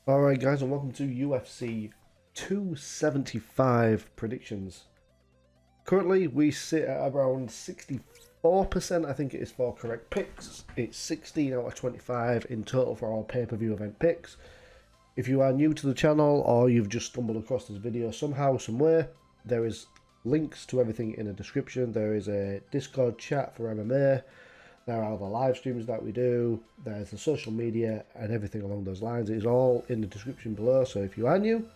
Alright guys, and welcome to UFC 275 predictions. Currently we sit at around 64%, I think it is, for correct picks. It's 16 out of 25 in total for our pay-per-view event picks. If you are new to the channel or you've just stumbled across this video somehow, somewhere, there is links to everything in the description. There is a Discord chat for MMA. There are the live streams that we do, there's the social media and everything along those lines. It is all in the description below, so if you are new,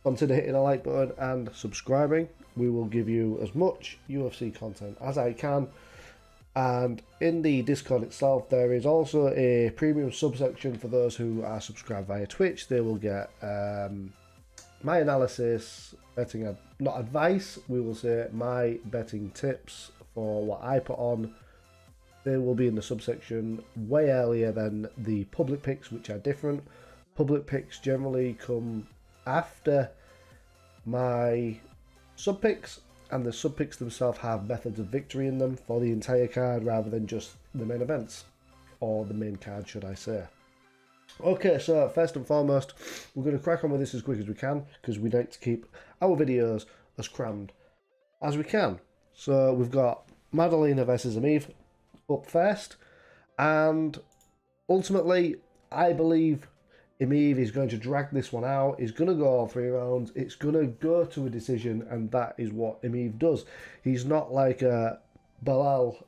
consider hitting the like button and subscribing. We will give you as much UFC content as I can. And in the Discord itself, there is also a premium subsection for those who are subscribed via Twitch. They will get my analysis, betting, not advice, we will say my betting tips for what I put on. They will be in the subsection way earlier than the public picks, which are different. Public picks generally come after my sub picks, and the sub picks themselves have methods of victory in them for the entire card rather than just the main events, or the main card, should I say. Okay, so first and foremost, we're going to crack on with this as quick as we can because we like to keep our videos as crammed as we can. So we've got Madalina versus Emeev up first, and ultimately I believe Emeev is going to drag this one out. He's going to go all 3 rounds. It's going to go to a decision, and that is what Emeev does. He's not like Belal,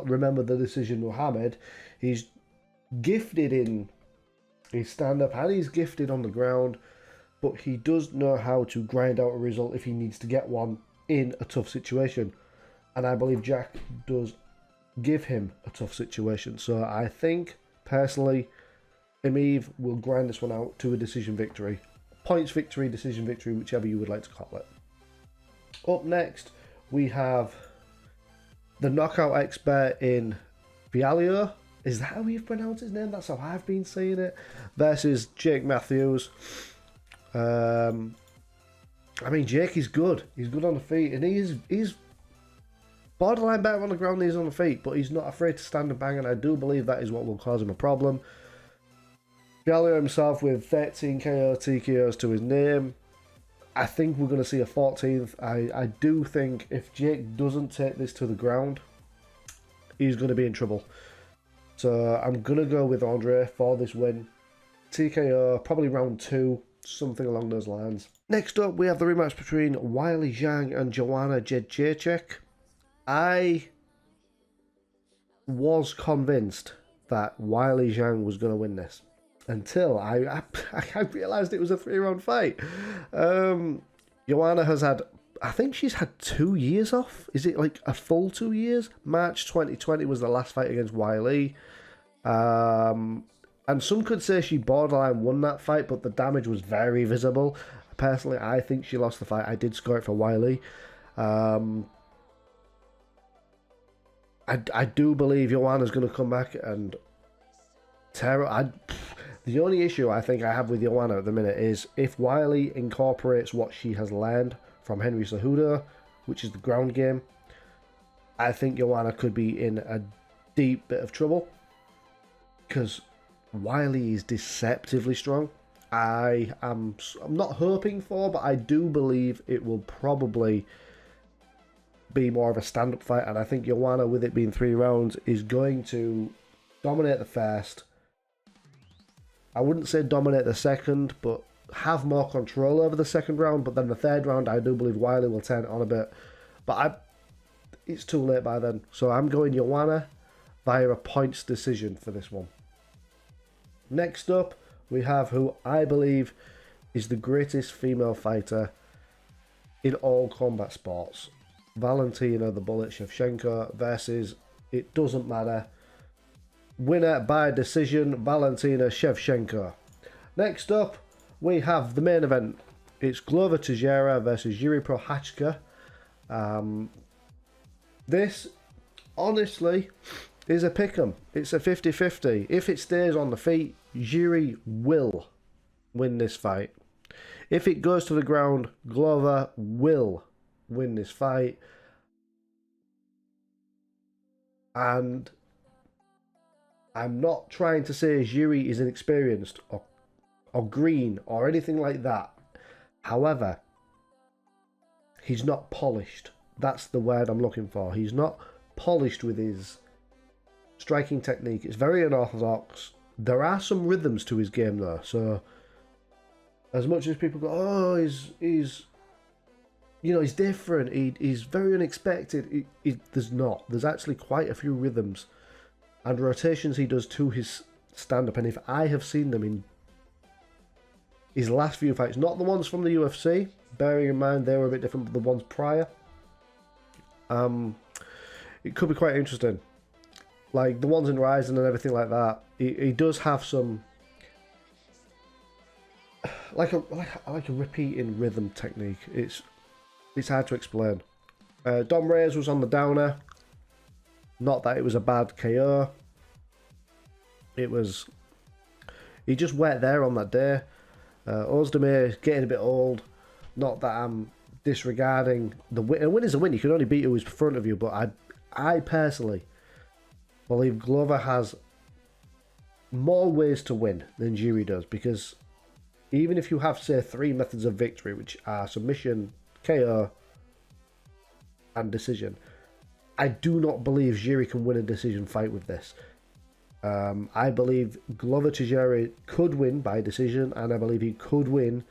remember the decision, Muhammad. He's gifted in his stand-up and he's gifted on the ground, but he does know how to grind out a result if he needs to get one in a tough situation, and I believe Jack does give him a tough situation. So I think, personally, Emeev will grind this one out to a decision victory. Points victory, decision victory, whichever you would like to call it. Up next, we have the knockout expert in Fialho. Is that how you pronounce his name? That's how I've been saying it. Versus Jake Matthews. I mean, Jake is good. He's good on the feet, and he's borderline better on the ground than he's on the feet, but he's not afraid to stand and bang, and I do believe that is what will cause him a problem. Fialho himself with 13 KO TKOs to his name. I think we're going to see a 14th. I do think if Jake doesn't take this to the ground, he's going to be in trouble. So I'm going to go with Andre for this win. TKO, probably round 2, something along those lines. Next up, we have the rematch between Weili Zhang and Joanna Jedrzejczyk. I was convinced that Weili Zhang was going to win this until I realised it was a 3-round fight. Joanna has had, I think she's had 2 years off. Is it like a full 2 years? March 2020 was the last fight against Weili. And some could say she borderline won that fight, but the damage was very visible. Personally, I think she lost the fight. I did score it for Weili. I do believe Joanna's going to come back and tear it. The only issue I think I have with Joanna at the minute is if Weili incorporates what she has learned from Henry Cejudo, which is the ground game, I think Joanna could be in a deep bit of trouble because Weili is deceptively strong. I'm not hoping for, but I do believe it will probably be more of a stand-up fight, and I think Joanna, with it being 3 rounds, is going to dominate the first. I wouldn't say dominate the second, but have more control over the second round. But then the 3rd round, I do believe Weili will turn it on a bit, but it's too late by then. So I'm going Joanna via a points decision for this one. Next up, we have who I believe is the greatest female fighter in all combat sports. Valentina the Bullet Shevchenko versus, it doesn't matter, winner by decision, Valentina Shevchenko. Next up, we have the main event. It's Glover Teixeira versus Jiri Prochazka. This, honestly, is a pick'em. It's a 50-50. If it stays on the feet, Jiri will win this fight. If it goes to the ground, Glover will win this fight. And I'm not trying to say Jiri is inexperienced or green or anything like that. However, he's not polished. That's the word I'm looking for. He's not polished with his striking technique. It's very unorthodox. There are some rhythms to his game though. So as much as people go, oh, he's you know, he's different. He's very unexpected. There's not. There's actually quite a few rhythms and rotations he does to his stand-up. And if I have seen them in his last few fights, not the ones from the UFC, bearing in mind they were a bit different, but the ones prior, it could be quite interesting. Like the ones in Ryzen and everything like that, he does have some like a repeating rhythm technique. It's hard to explain. Dom Reyes was on the downer. Not that it was a bad KO. He just weren't there on that day. Ozdemir getting a bit old. Not that I'm disregarding the win. A win is a win. You can only beat who's in front of you. But I personally believe Glover has more ways to win than Jiri does, because even if you have, say, 3 methods of victory, which are submission, KO, and decision, I do not believe Jiri can win a decision fight with this. I believe Glover Teixeira could win by decision, and I believe he could win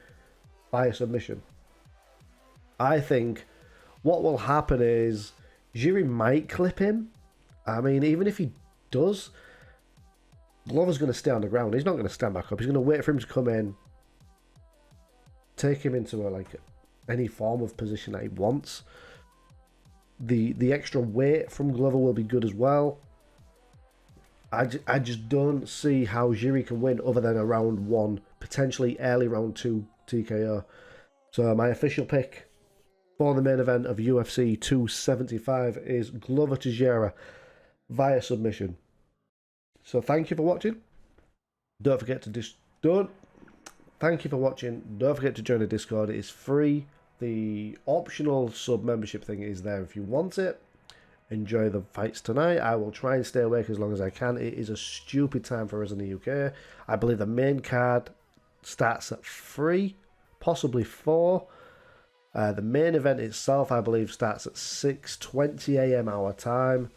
by a submission. I think what will happen is Jiri might clip him. I mean, even if he does, Glover's going to stay on the ground. He's not going to stand back up. He's going to wait for him to come in, take him into any form of position that he wants. The extra weight from Glover will be good as well. I just don't see how Jiri can win other than a round 1, potentially early round 2 TKO. So my official pick for the main event of UFC 275 is Glover Teixeira via submission. So thank you for watching. Don't forget to Thank you for watching. Don't forget to join the Discord. It is free. The optional sub membership thing is there if you want it. Enjoy the fights tonight. I will try and stay awake as long as I can. It is a stupid time for us in the UK. I believe the main card starts at 3, possibly 4. The main event itself, I believe, starts at 6:20 AM our time.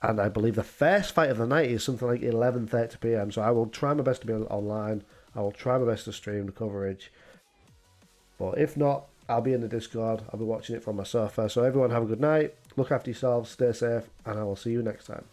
And I believe the first fight of the night is something like 11:30 PM. So I will try my best to be online. I will try my best to stream the coverage. But if not, I'll be in the Discord. I'll be watching it from my sofa. So everyone have a good night. Look after yourselves. Stay safe. And I will see you next time.